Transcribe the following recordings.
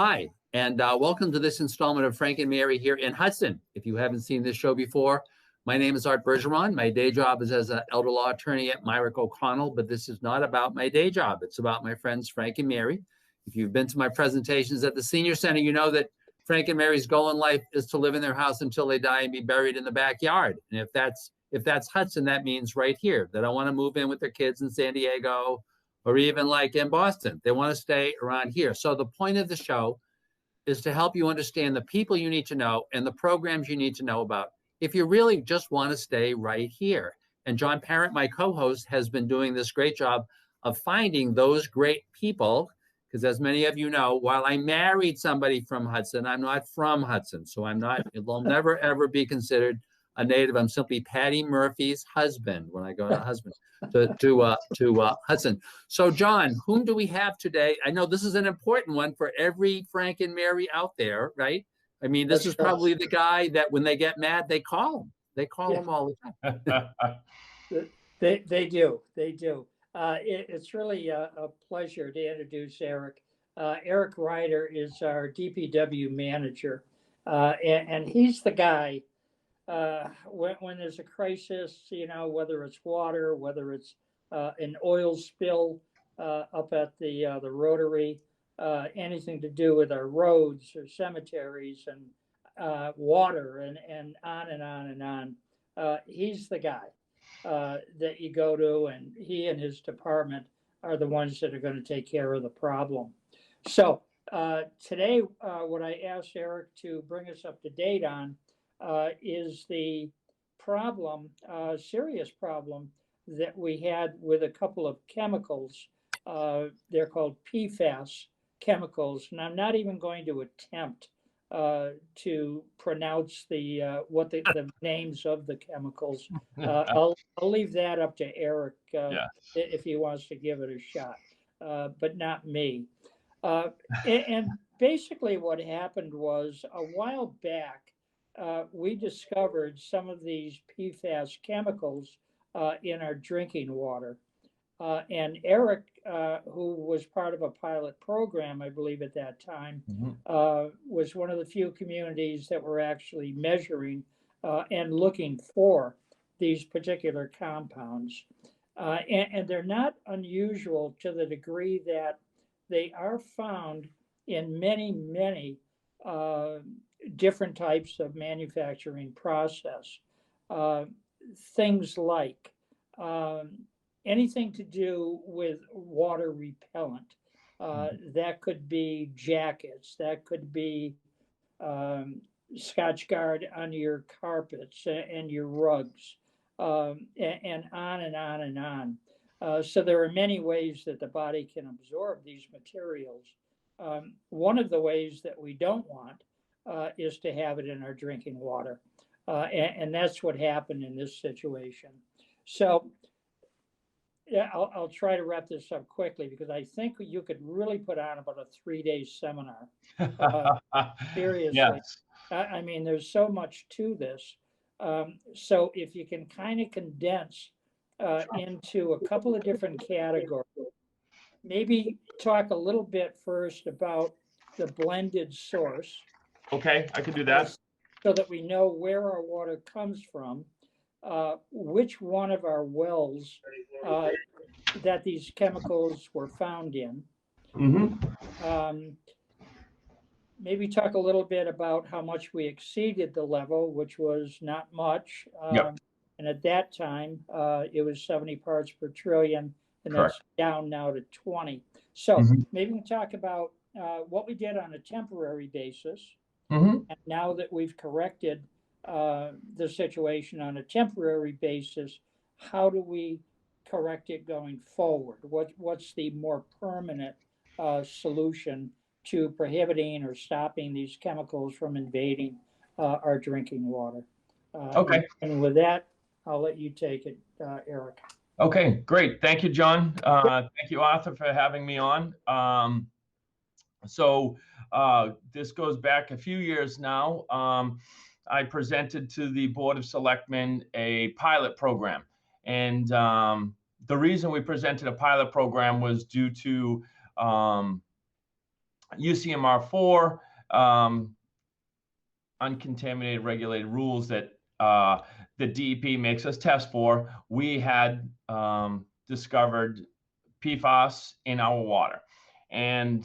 Hi, and welcome to this installment of Frank and Mary here in Hudson. If you haven't seen this show before, my name is Art Bergeron. My day job is as an elder law attorney at Myrick O'Connell, but this is not about my day job. It's about my friends Frank and Mary. If you've been to my presentations at the Senior Center, you know that Frank and Mary's goal in life is to live in their house until they die and be buried in the backyard. And if that's Hudson, that means right here. They don't want to move in with their kids in San Diego or even like in Boston. They want to stay around here. So the point of the show is to help you understand the people you need to know and the programs you need to know about if you really just want to stay right here. And John Parent, my co-host, has been doing this great job of finding those great people, because as many of you know, while I married somebody from Hudson, I'm not from Hudson. So it will never, ever be considered a native. I'm simply Patty Murphy's husband when I go to Hudson. So John, whom do we have today? I know this is an important one for every Frank and Mary out there, right? I mean, this is probably the guy that when they get mad, they call him. They call him all the time. They do. It's really a pleasure to introduce Eric. Eric Ryder is our DPW manager, and he's the guy when there's a crisis, whether it's water, whether it's an oil spill up at the Rotary, anything to do with our roads or cemeteries and water and on and on and on. He's the guy that you go to, and he and his department are the ones that are going to take care of the problem. So today, what I asked Eric to bring us up to date on is the problem, serious problem that we had with a couple of chemicals. They're called PFAS chemicals, and I'm not even going to attempt to pronounce what the names of the chemicals. I'll leave that up to Eric if he wants to give it a shot, but not me. And basically what happened was a while back, we discovered some of these PFAS chemicals in our drinking water. And Eric, who was part of a pilot program, I believe at that time, was one of the few communities that were actually measuring and looking for these particular compounds. And they're not unusual to the degree that they are found in many, many different types of manufacturing process. Things like anything to do with water repellent. That could be jackets, that could be Scotch Guard on your carpets and your rugs, and on and on and on. So there are many ways that the body can absorb these materials. One of the ways that we don't want is to have it in our drinking water. And that's what happened in this situation. So yeah, I'll try to wrap this up quickly because I think you could really put on about a 3-day seminar. Seriously. Yes. I mean, there's so much to this. So if you can kind of condense into a couple of different categories, maybe talk a little bit first about the blended source. Okay, I can do that. So that we know where our water comes from, which one of our wells that these chemicals were found in. Maybe talk a little bit about how much we exceeded the level, which was not much. And at that time, it was 70 parts per trillion, and that's down now to 20. So maybe we can talk about what we did on a temporary basis. And now that we've corrected the situation on a temporary basis, how do we correct it going forward? What's the more permanent solution to prohibiting or stopping these chemicals from invading our drinking water? Okay. And with that, I'll let you take it, Eric. Okay, great. Thank you, John. Thank you, Arthur, for having me on. This goes back a few years now. I presented to the Board of Selectmen a pilot program. And the reason we presented a pilot program was due to UCMR 4, uncontaminated regulated rules that the DEP makes us test for, we had discovered PFAS in our water. And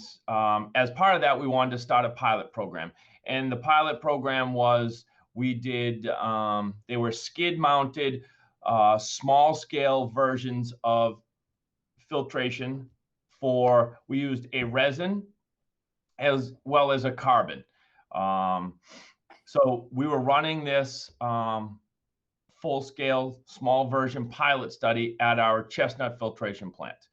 as part of that, we wanted to start a pilot program. And the pilot program was, we did, they were skid mounted, small scale versions of filtration we used a resin as well as a carbon. So we were running this full-scale, small version pilot study at our Chestnut filtration plant.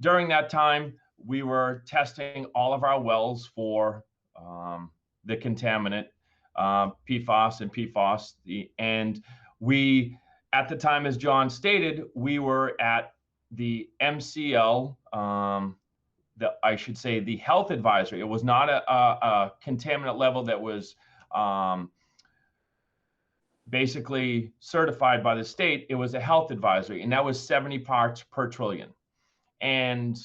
During that time, we were testing all of our wells for the contaminant, PFAS and PFOS. And we, at the time, as John stated, we were at the MCL, I should say the health advisory. It was not a contaminant level that was basically certified by the state. It was a health advisory, and that was 70 parts per trillion. And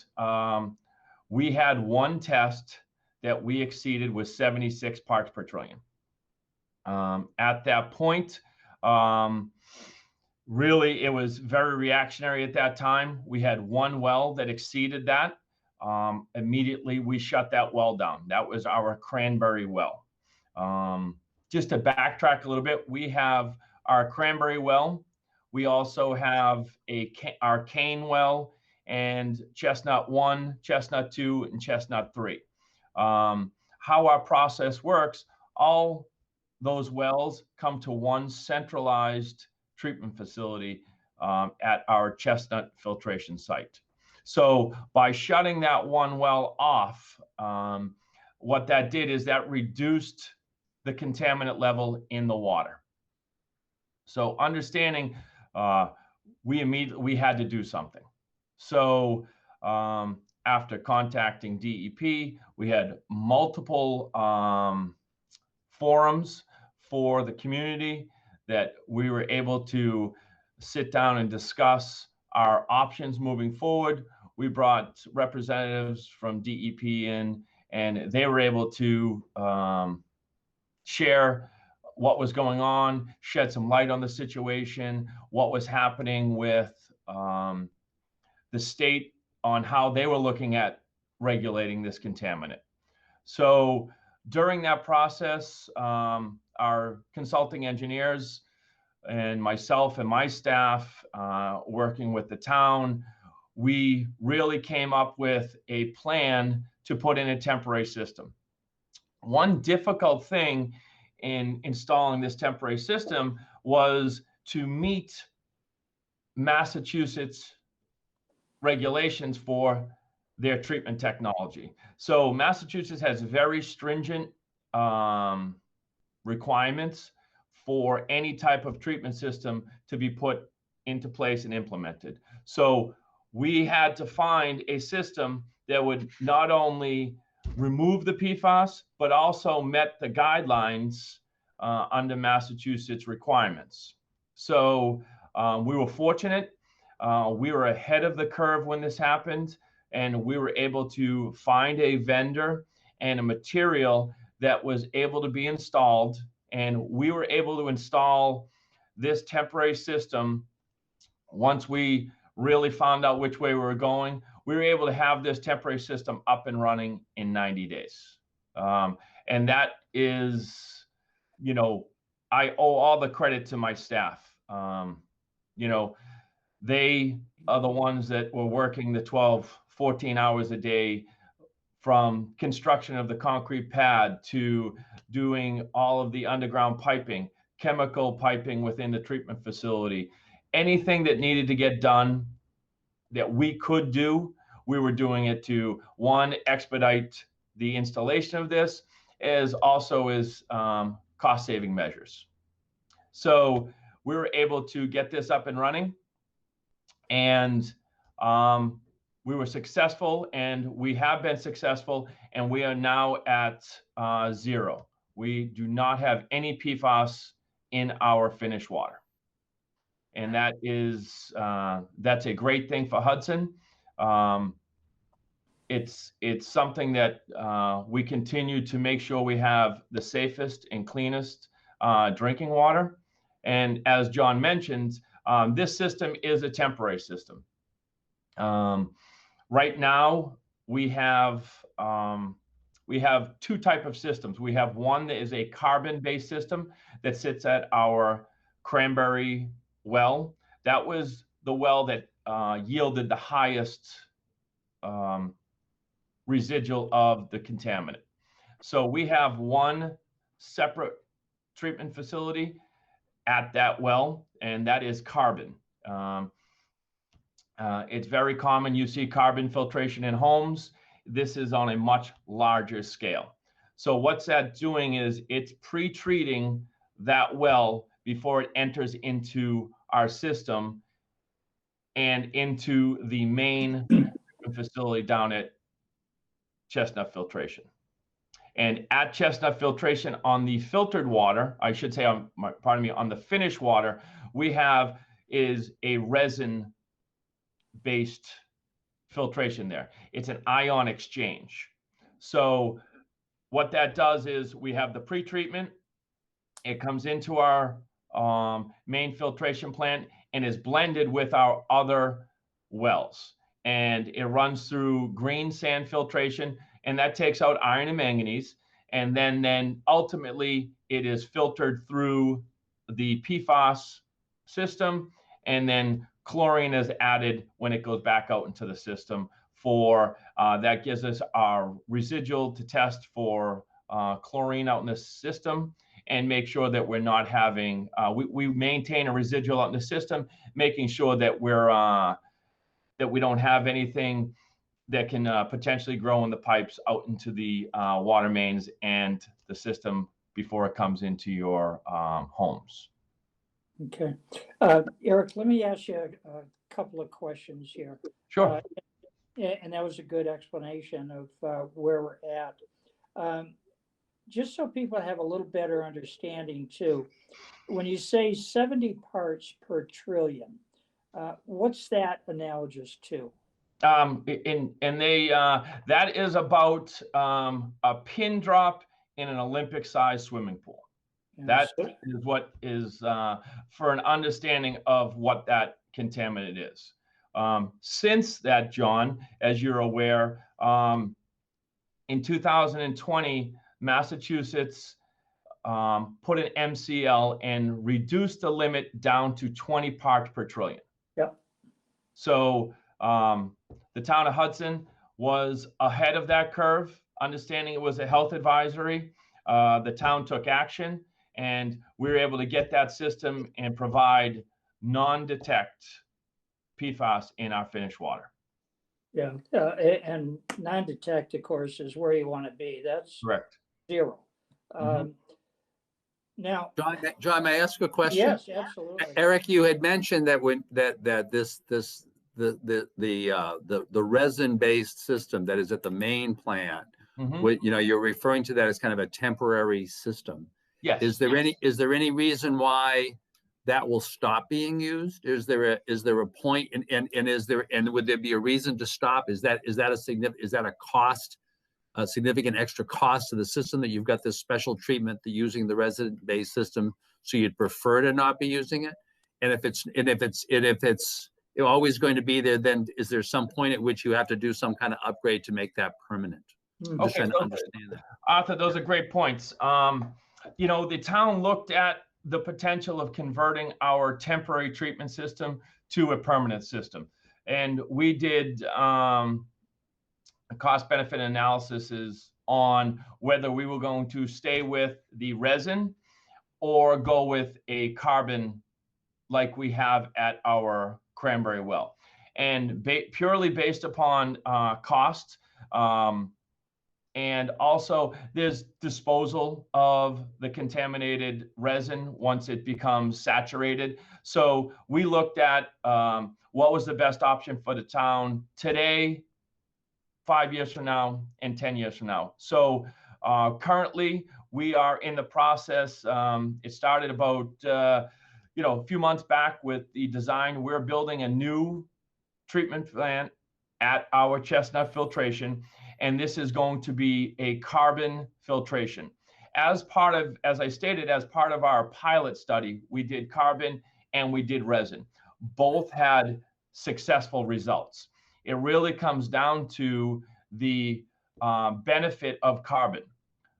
we had one test that we exceeded with 76 parts per trillion. At that point, really, it was very reactionary at that time. We had one well that exceeded that. Immediately, we shut that well down. That was our Cranberry well. Just to backtrack a little bit, we have our Cranberry well. We also have our Cane well and Chestnut 1, Chestnut 2, and Chestnut 3. How our process works, all those wells come to one centralized treatment facility at our Chestnut filtration site. So by shutting that one well off, what that did is that reduced the contaminant level in the water. So understanding, we had to do something. So after contacting DEP, we had multiple forums for the community that we were able to sit down and discuss our options moving forward. We brought representatives from DEP in, and they were able to share what was going on, shed some light on the situation, what was happening with the state on how they were looking at regulating this contaminant. So during that process, our consulting engineers and myself and my staff, working with the town, we really came up with a plan to put in a temporary system. One difficult thing in installing this temporary system was to meet Massachusetts regulations for their treatment technology. So Massachusetts has very stringent requirements for any type of treatment system to be put into place and implemented. So we had to find a system that would not only remove the PFAS, but also met the guidelines under Massachusetts requirements. So we were fortunate. We were ahead of the curve when this happened, and we were able to find a vendor and a material that was able to be installed. And we were able to install this temporary system. Once we really found out which way we were going, we were able to have this temporary system up and running in 90 days. And that is, you know, I owe all the credit to my staff. You know, they are the ones that were working the 12, 14 hours a day, from construction of the concrete pad to doing all of the underground piping, chemical piping within the treatment facility. Anything that needed to get done that we could do, we were doing it to, one, expedite the installation of this, as also as cost-saving measures. So we were able to get this up and running, and we were successful, and we have been successful, and we are now at 0. We do not have any PFAS in our finished water. And that is, that's a great thing for Hudson. it's something that we continue to make sure we have the safest and cleanest drinking water. And as John mentioned, this system is a temporary system. Right now, we have two type of systems. We have one that is a carbon-based system that sits at our Cranberry well. That was the well that yielded the highest residual of the contaminant. So we have one separate treatment facility at that well, and that is carbon. It's very common. You see carbon filtration in homes. This is on a much larger scale. So what's that doing is it's pre-treating that well before it enters into our system and into the main facility down at Chestnut Filtration. And at Chestnut Filtration, on the filtered water, I should say, on the finished water, we have is a resin-based filtration there. It's an ion exchange. So what that does is we have the pre-treatment. It comes into our main filtration plant and is blended with our other wells. And it runs through green sand filtration, and that takes out iron and manganese. And then ultimately it is filtered through the PFAS system, and then chlorine is added when it goes back out into the system for, that gives us our residual to test for chlorine out in the system and make sure that we're not having, we maintain a residual out in the system, making sure that that we don't have anything that can potentially grow in the pipes out into the water mains and the system before it comes into your homes. Okay. Eric, let me ask you a couple of questions here. Sure. And that was a good explanation of where we're at. Just so people have a little better understanding too, when you say 70 parts per trillion, what's that analogous to? That is about a pin drop in an Olympic-sized swimming pool. That is what is for an understanding of what that contaminant is. Since that, John, as you're aware, in 2020, Massachusetts put an MCL and reduced the limit down to 20 parts per trillion. Yep. So the town of Hudson was ahead of that curve, understanding it was a health advisory. The town took action, and we were able to get that system and provide non-detect PFAS in our finished water. Yeah, and non-detect, of course, is where you want to be. That's correct. 0. Now, John, may I ask a question? Yes, absolutely. Eric, you had mentioned that the resin-based system that is at the main plant, you're referring to that as kind of a temporary system. Yes. Is there any reason why that will stop being used? Is there a point, and would there be a reason to stop? Is that a cost, a significant extra cost to the system that you've got this special treatment to using the resin-based system, so you'd prefer to not be using it? And if it's always going to be there, then is there some point at which you have to do some kind of upgrade to make that permanent? Okay, understand that. Arthur, those are great points. The town looked at the potential of converting our temporary treatment system to a permanent system. And we did cost-benefit analyses on whether we were going to stay with the resin or go with a carbon like we have at our Cranberry well. And purely based upon cost, and also there's disposal of the contaminated resin once it becomes saturated. So we looked at what was the best option for the town today, 5 years from now, and 10 years from now. So currently we are in the process. It started about a few months back with the design. We're building a new treatment plant at our chestnut filtration, and this is going to be a carbon filtration. As I stated, as part of our pilot study, we did carbon and we did resin. Both had successful results. It really comes down to the benefit of carbon.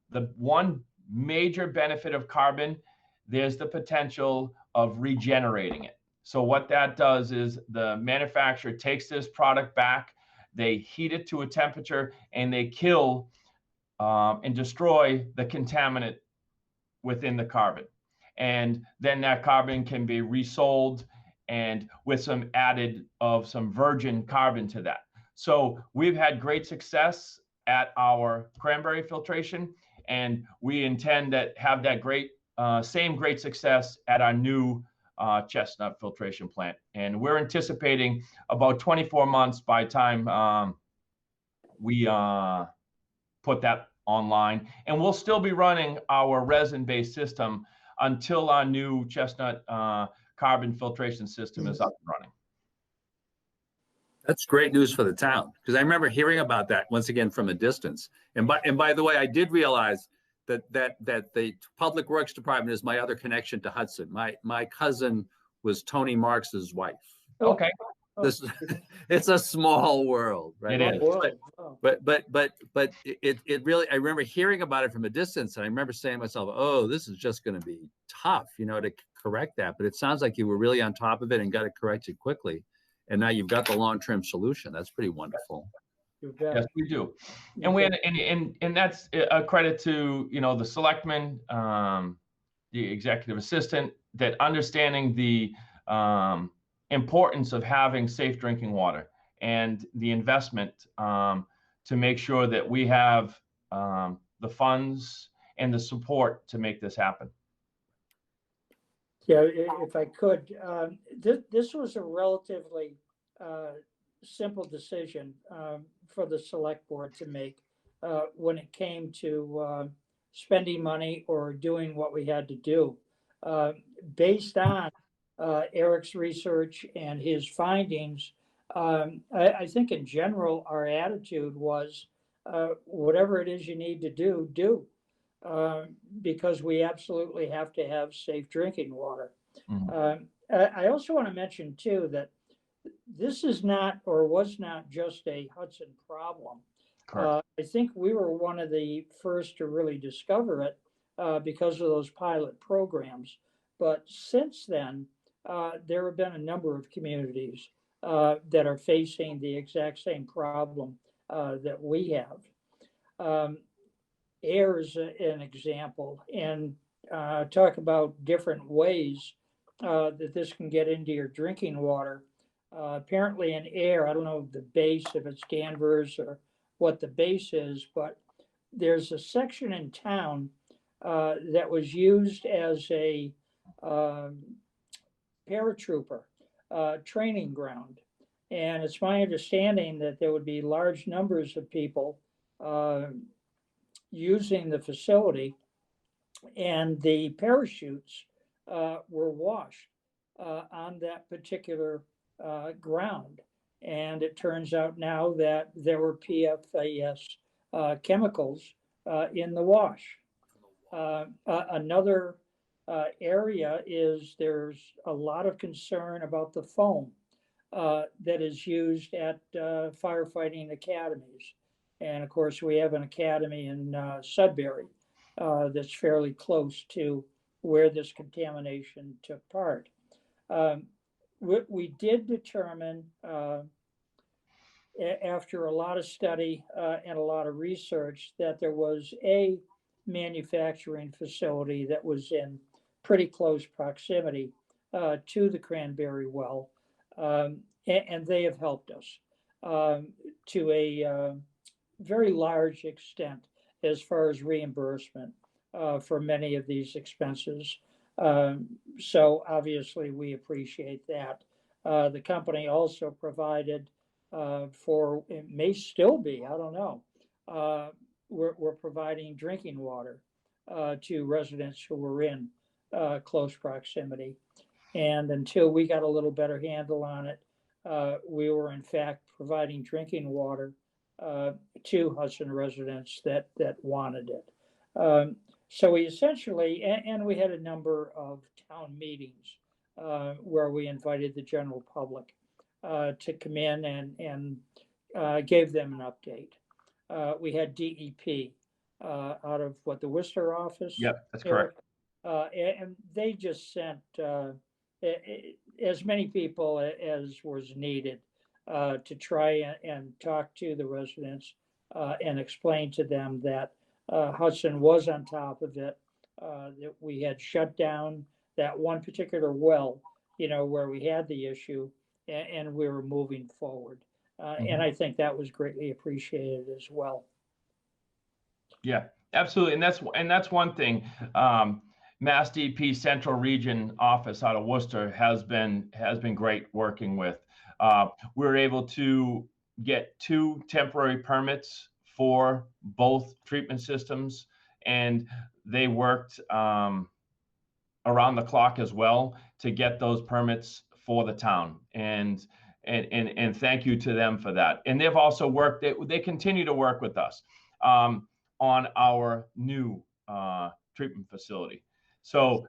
The one major benefit of carbon, there's the potential of regenerating it. So what that does is the manufacturer takes this product back, they heat it to a temperature, and they kill and destroy the contaminant within the carbon. And then that carbon can be resold and with some added of some virgin carbon to that. So we've had great success at our cranberry filtration, and we intend to have that same great success at our new chestnut filtration plant. And we're anticipating about 24 months by time we put that online. And we'll still be running our resin-based system until our new chestnut carbon filtration system is up and running. That's great news for the town, because I remember hearing about that once again from a distance. And by the way, I did realize that the Public Works Department is my other connection to Hudson. My cousin was Tony Marks's wife. Okay. It's a small world, right? It is. But it really, I remember hearing about it from a distance, and I remember saying to myself, oh, this is just going to be tough, to correct that. But it sounds like you were really on top of it and got it corrected quickly. And now you've got the long-term solution. That's pretty wonderful. Yes, we do. And that's a credit to, the selectmen, the executive assistant, that understanding the importance of having safe drinking water and the investment to make sure that we have the funds and the support to make this happen. Yeah, if I could, this was a relatively simple decision for the select board to make when it came to spending money or doing what we had to do. Based on Eric's research and his findings, I think in general, our attitude was whatever it is you need to do. Because we absolutely have to have safe drinking water. Mm-hmm. I also want to mention too that this is not or was not just a Hudson problem. I think we were one of the first to really discover it because of those pilot programs. But since then, there have been a number of communities that are facing the exact same problem that we have. Air is an example, and talk about different ways that this can get into your drinking water. Apparently in air, I don't know the base, if it's Danvers or what the base is, but there's a section in town that was used as a paratrooper training ground. And it's my understanding that there would be large numbers of people using the facility, and the parachutes were washed on that particular ground. And it turns out now that there were PFAS chemicals in the wash. Another area is there's a lot of concern about the foam that is used at firefighting academies. And of course, we have an academy in Sudbury that's fairly close to where this contamination took part. We did determine, after a lot of study and a lot of research, that there was a manufacturing facility that was in pretty close proximity to the Cranberry well, and they have helped us to a very large extent as far as reimbursement for many of these expenses. So obviously we appreciate that. The company also provided for, it may still be, I don't know, we're providing drinking water to residents who were in close proximity. And until we got a little better handle on it, we were in fact providing drinking water to Hudson residents that wanted it. So we essentially, and we had a number of town meetings where we invited the general public to come in and gave them an update. We had DEP out of the Worcester office. Yep, that's correct. And they just sent as many people as was needed to try and talk to the residents and explain to them that Hudson was on top of it, that we had shut down that one particular well, where we had the issue, and we were moving forward. And I think that was greatly appreciated as well. Yeah, absolutely. And that's one thing. Mass DP Central Region office out of Worcester has been great working with. We were able to get 2 temporary permits for both treatment systems, and they worked around the clock as well to get those permits for the town. And thank you to them for that. And they've also worked. They continue to work with us on our new treatment facility. So,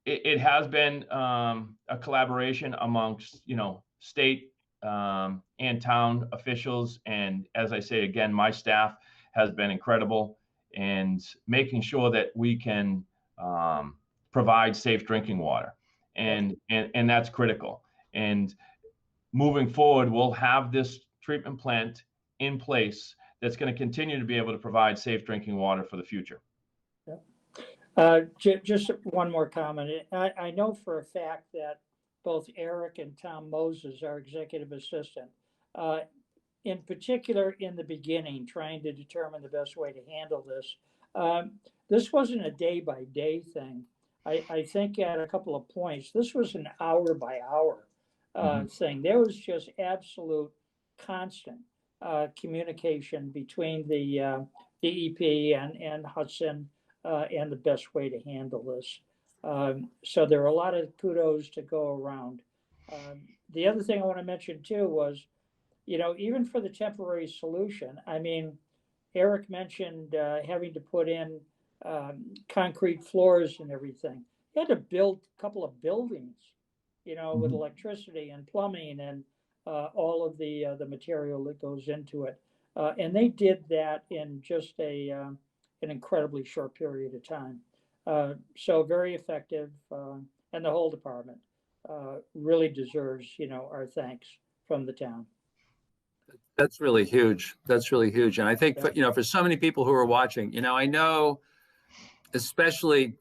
it has been a collaboration amongst, state and town officials. And as I say, again, my staff has been incredible and making sure that we can provide safe drinking water. And that's critical. And moving forward, we'll have this treatment plant in place that's going to continue to be able to provide safe drinking water for the future. Just one more comment. I know for a fact that both Eric and Tom Moses, our executive assistant, in particular in the beginning, trying to determine the best way to handle this. This wasn't a day-by-day thing. I think at a couple of points, this was an hour-by-hour thing. There was just absolute constant communication between the DEP and Hudson and the best way to handle this. So there are a lot of kudos to go around. The other thing I want to mention too was, even for the temporary solution, I mean, Eric mentioned having to put in concrete floors and everything. He had to build a couple of buildings, with electricity and plumbing and all of the material that goes into it. And they did that in just an incredibly short period of time. So very effective, and the whole department really deserves, our thanks from the town. That's really huge. That's really huge. And I think, for so many people who are watching, I know, especially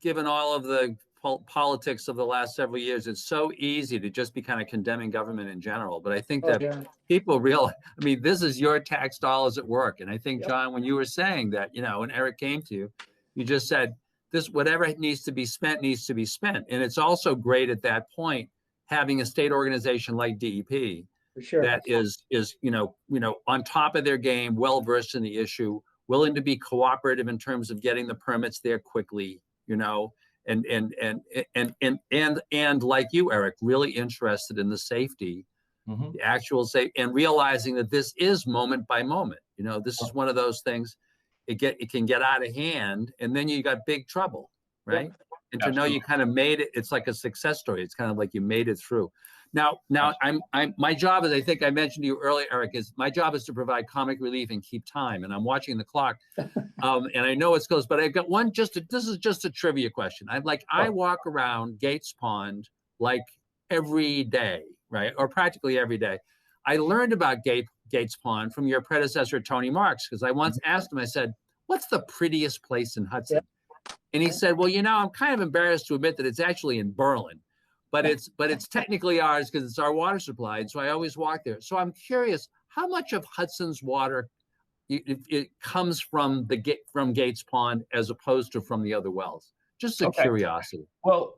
given all of the politics of the last several years, it's so easy to just be kind of condemning government in general. But I think that people realize, this is your tax dollars at work. And I think, John, when you were saying that, when Eric came to you, you just said, whatever needs to be spent needs to be spent. And it's also great at that point, having a state organization like DEP that is on top of their game, well-versed in the issue, willing to be cooperative in terms of getting the permits there quickly, and like you, Eric, really interested in the safety, the actual safety, and realizing that this is moment by moment. This is one of those things. It can get out of hand, and then you got big trouble, right? And to know you kind of made it, it's like a success story. It's kind of like you made it through. Now my job, as I think I mentioned to you earlier, Eric, is my job is to provide comic relief and keep time. And I'm watching the clock, and I know it goes, but I've got one. This is just a trivia question. I walk around Gates Pond like every day, right, or practically every day. I learned about Gates Pond from your predecessor, Tony Marks, because I once asked him. I said, "What's the prettiest place in Hudson?" And he said, "Well, I'm kind of embarrassed to admit that it's actually in Berlin. But it's technically ours because it's our water supply, and so I always walk there." So I'm curious, how much of Hudson's water it comes from Gates Pond as opposed to from the other wells? Just a curiosity. Well,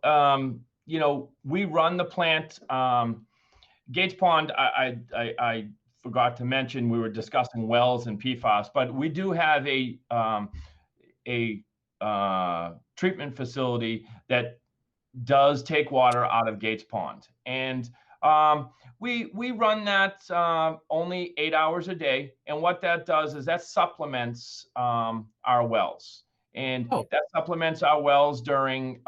we run the plant. Gates Pond, I forgot to mention, we were discussing wells and PFAS, but we do have a treatment facility that does take water out of Gates Pond. And We run that only 8 hours a day, and what that does is that supplements our wells, and Oh. that supplements our wells during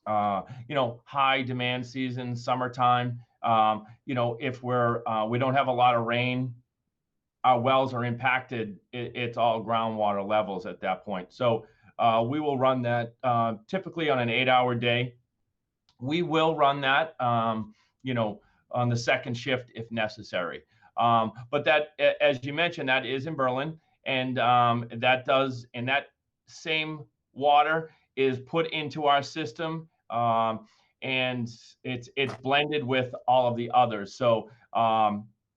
high demand season, summertime. If we don't have a lot of rain, our wells are impacted. It's all groundwater levels at that point. So we will run that typically on an 8-hour day. We will run that, on the second shift if necessary. But that, as you mentioned, that is in Berlin, and that same water is put into our system, and it's blended with all of the others. So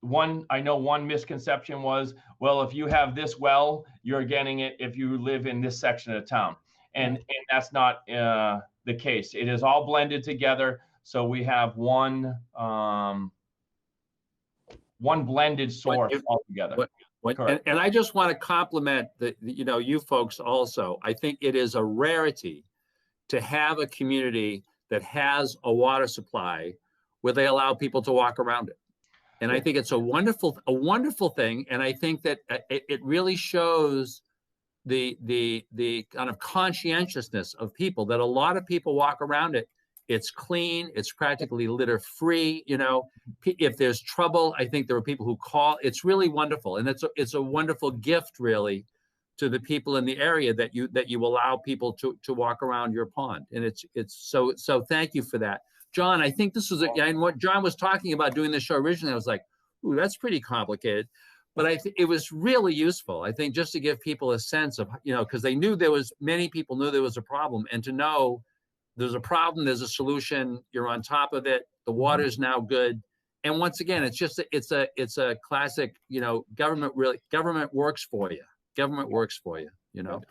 one misconception was, well, if you have this well, you're getting it if you live in this section of town, and that's not the case. It is all blended together, so we have one blended source altogether. And I just want to compliment you folks also. I think it is a rarity to have a community that has a water supply where they allow people to walk around it. And I think it's a wonderful thing. And I think that it really shows the kind of conscientiousness of people, that a lot of people walk around it. It's clean. It's practically litter free. If there's trouble, I think there are people who call. It's really wonderful. And it's a wonderful gift, really, to the people in the area that you allow people to walk around your pond. And it's so thank you for that. John, I think this was and what John was talking about doing this show originally, I was like, ooh, that's pretty complicated. But I think it was really useful, I think, just to give people a sense of, because they knew many people knew there was a problem, and to know there's a problem, there's a solution, you're on top of it, the water is now good. And once again, it's a classic, government works for you. Government works for you, Absolutely.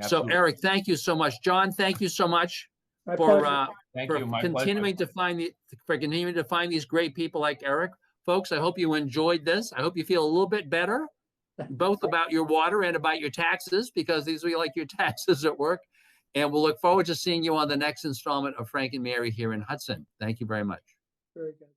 So Eric, thank you so much. John, thank you so much My continuing to find these great people like Eric. Folks, I hope you enjoyed this. I hope you feel a little bit better, both about your water and about your taxes, because these are like your taxes at work. And we'll look forward to seeing you on the next installment of Frank and Mary here in Hudson. Thank you very much. Very good.